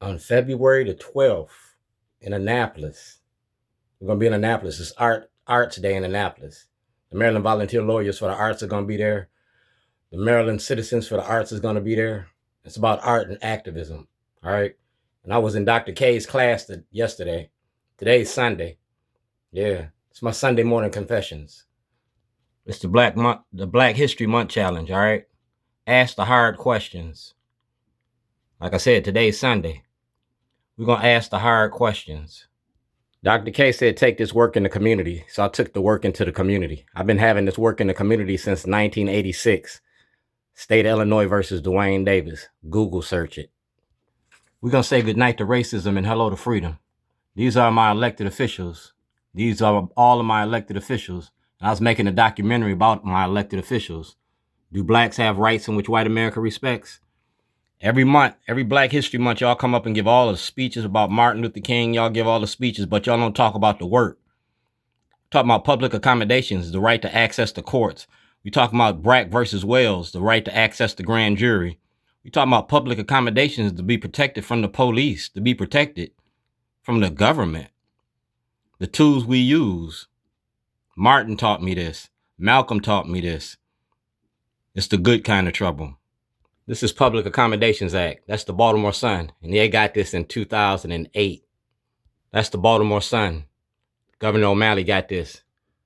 on February the 12th in Annapolis. We're going to be in Annapolis. It's Arts Day in Annapolis. The Maryland Volunteer Lawyers for the Arts are going to be there. The Maryland Citizens for the Arts is going to be there. It's about art and activism. All right. And I was in Dr. K's class yesterday. Today's Sunday. Yeah. It's my Sunday morning confessions. It's the Black History Month challenge. All right. Ask the hard questions. Like I said, today's Sunday. We're going to ask the hard questions. Dr. K said, take this work in the community. So I took the work into the community. I've been having this work in the community since 1986. State of Illinois versus Dwayne Davis. Google search it. We're going to say goodnight to racism and hello to freedom. These are my elected officials. These are all of my elected officials. And I was making a documentary about my elected officials. Do blacks have rights in which white America respects? Every month, every Black History Month, y'all come up and give all the speeches about Martin Luther King. Y'all give all the speeches, but y'all don't talk about the work. Talk about public accommodations, the right to access the courts. We talk about Brack versus Wells, the right to access the grand jury. We talk about public accommodations to be protected from the police, to be protected from the government. The tools we use. Martin taught me this. Malcolm taught me this. It's the good kind of trouble. This is Public Accommodations Act. That's the Baltimore Sun. And they got this in 2008. That's the Baltimore Sun. Governor O'Malley got this.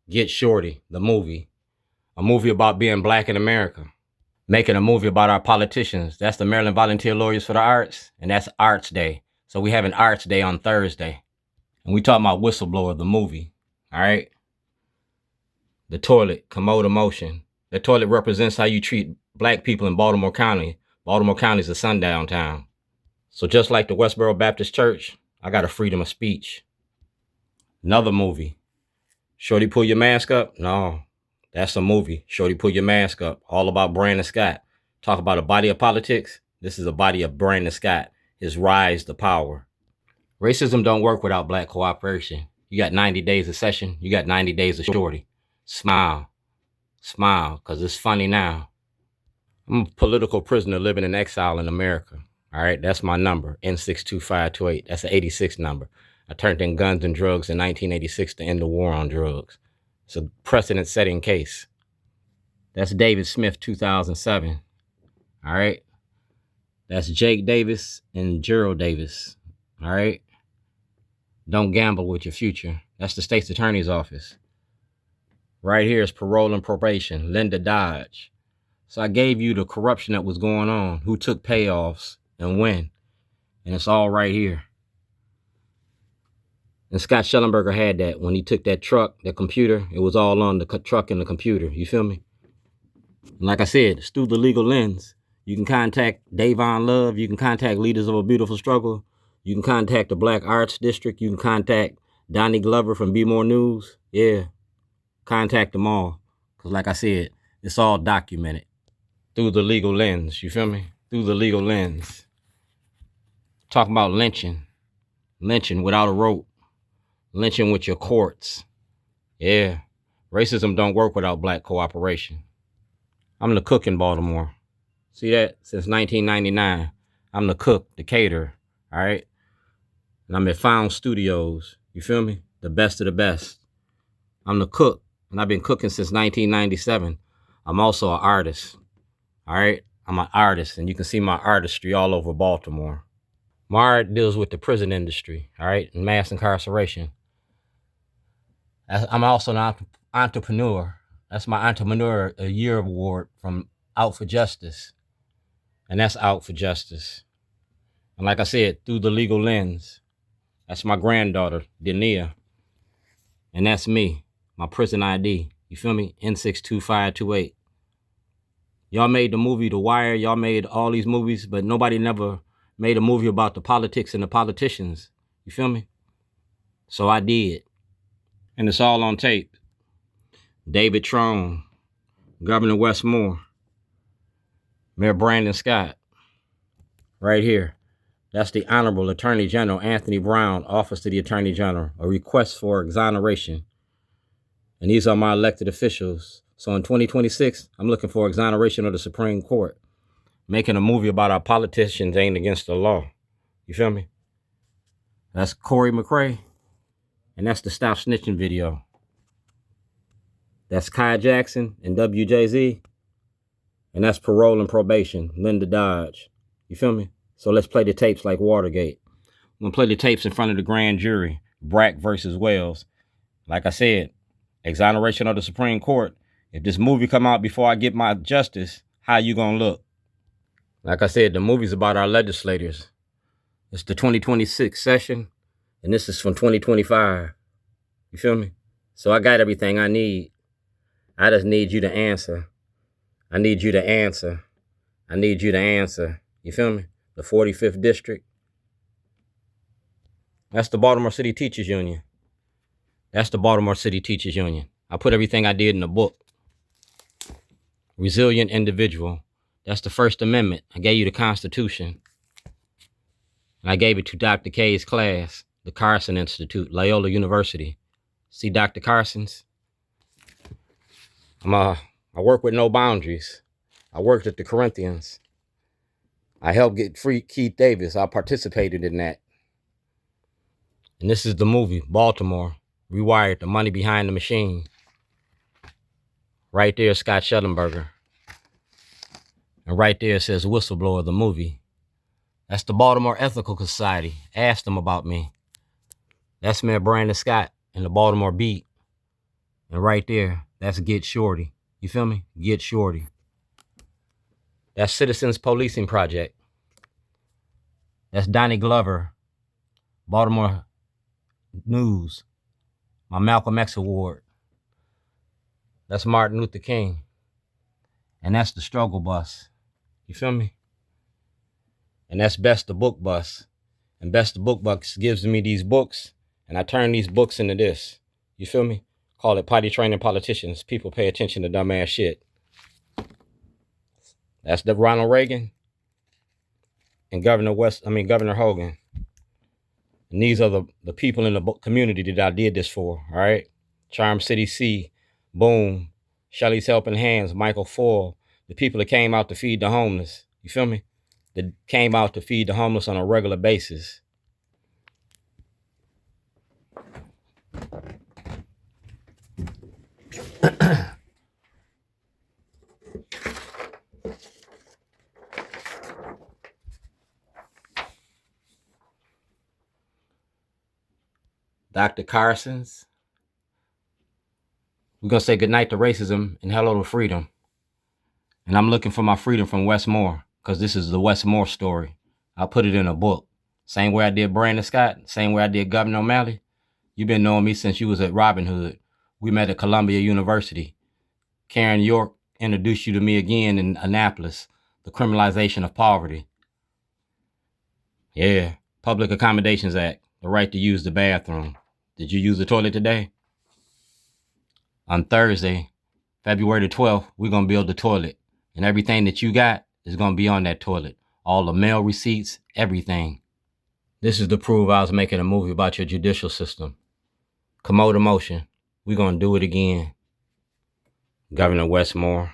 Get Shorty, the movie. A movie about being black in America. Making a movie about our politicians. That's the Maryland Volunteer Lawyers for the Arts. And that's Arts Day. So we have an Arts Day on Thursday. And we talk about Whistleblower, the movie. All right? The toilet, commode emotion. The toilet represents how you treat black people in Baltimore County. Baltimore County is a sundown town. So just like the Westboro Baptist Church, I got a freedom of speech. Another movie. Shorty, pull your mask up? No, that's a movie. Shorty, pull your mask up. All about Brandon Scott. Talk about a body of politics. This is a body of Brandon Scott. His rise to power. Racism don't work without black cooperation. You got 90 days of session. You got 90 days of Shorty. Smile. Smile, because it's funny now. I'm a political prisoner living in exile in America. All right, that's my number, N62528. That's an 86 number. I turned in guns and drugs in 1986 to end the war on drugs. It's a precedent-setting case. That's David Smith, 2007. All right. That's Jake Davis and Gerald Davis. All right. Don't gamble with your future. That's the state's attorney's office. Right here is parole and probation, Linda Dodge. So I gave you the corruption that was going on, who took payoffs and when. And it's all right here. And Scott Shellenberger had that when he took that truck, that computer, it was all on the truck and the computer. You feel me? And like I said, it's through the legal lens. You can contact Davon Love. You can contact Leaders of a Beautiful Struggle. You can contact the Black Arts District. You can contact Donnie Glover from Be More News. Yeah. Contact them all. Because like I said, it's all documented. Through the legal lens. You feel me? Through the legal lens. Talking about lynching. Lynching without a rope. Lynching with your courts. Yeah. Racism don't work without black cooperation. I'm the cook in Baltimore. See that? Since 1999. I'm the cook, the caterer. All right? And I'm at Found Studios. You feel me? The best of the best. I'm the cook. And I've been cooking since 1997. I'm also an artist. All right? I'm an artist. And you can see my artistry all over Baltimore. My art deals with the prison industry. All right? And mass incarceration. I'm also an entrepreneur. That's my Entrepreneur a Year Award from Out for Justice. And that's Out for Justice. And like I said, through the legal lens. That's my granddaughter, Denia. And that's me, my prison ID. You feel me? N62528. Y'all made the movie The Wire. Y'all made all these movies, but nobody never made a movie about the politics and the politicians. You feel me? So I did. And it's all on tape. David Trone, Governor Westmore, Mayor Brandon Scott. Right here. That's the Honorable Attorney General Anthony Brown, Office of the Attorney General, a request for exoneration. And these are my elected officials. So in 2026, I'm looking for exoneration of the Supreme Court. Making a movie about our politicians ain't against the law. You feel me? That's Corey McRae. And that's the Stop Snitching video. That's Kai Jackson and WJZ. And that's Parole and Probation, Linda Dodge. You feel me? So let's play the tapes like Watergate. I'm going to play the tapes in front of the grand jury. Brack versus Wells. Like I said, exoneration of the Supreme Court. If this movie come out before I get my justice, how you going to look? Like I said, the movie's about our legislators. It's the 2026 session, and this is from 2025. You feel me? So I got everything I need. I just need you to answer. I need you to answer. I need you to answer. You feel me? The 45th District. That's the Baltimore City Teachers Union. That's the Baltimore City Teachers Union. I put everything I did in the book. Resilient individual. That's the First Amendment. I gave you the Constitution. And I gave it to Dr. K's class, the Karson Institute, Loyola University. See Dr. Karson's? I work with no boundaries. I worked at the Corinthians. I helped get free Keith Davis. I participated in that. And this is the movie, Baltimore, Rewired, The Money Behind the Machine. Right there, Scott Shellenberger. And right there it says Whistleblower, the movie. That's the Baltimore Ethical Society. Ask them about me. That's Mayor Brandon Scott in the Baltimore Beat. And right there, that's Get Shorty. You feel me? Get Shorty. That's Citizens Policing Project. That's Donnie Glover, Baltimore News, my Malcolm X Award. That's Martin Luther King. And that's the Struggle Bus. You feel me? And that's Best the Book Bus. And Best the Book Bus gives me these books, and I turn these books into this. You feel me? Call it Potty Training Politicians. People pay attention to dumbass shit. That's the Ronald Reagan and Governor Hogan. And these are the people in the community that I did this for, all right? Charm City C, Boom, Shelley's Helping Hands, Michael Foyle, the people that came out to feed the homeless. You feel me? That came out to feed the homeless on a regular basis. Dr. Karson's. We're going to say goodnight to racism and hello to freedom. And I'm looking for my freedom from Westmore, because this is the Westmore story. I'll put it in a book. Same way I did Brandon Scott, same way I did Governor O'Malley. You've been knowing me since you was at Robin Hood. We met at Columbia University. Karen York introduced you to me again in Annapolis, the criminalization of poverty. Yeah, Public Accommodations Act, the right to use the bathroom. Did you use the toilet today? On Thursday, February the 12th, we're going to build the toilet. And everything that you got is going to be on that toilet. All the mail receipts, everything. This is to prove I was making a movie about your judicial system. Commode motion. We're going to do it again. Governor Westmore.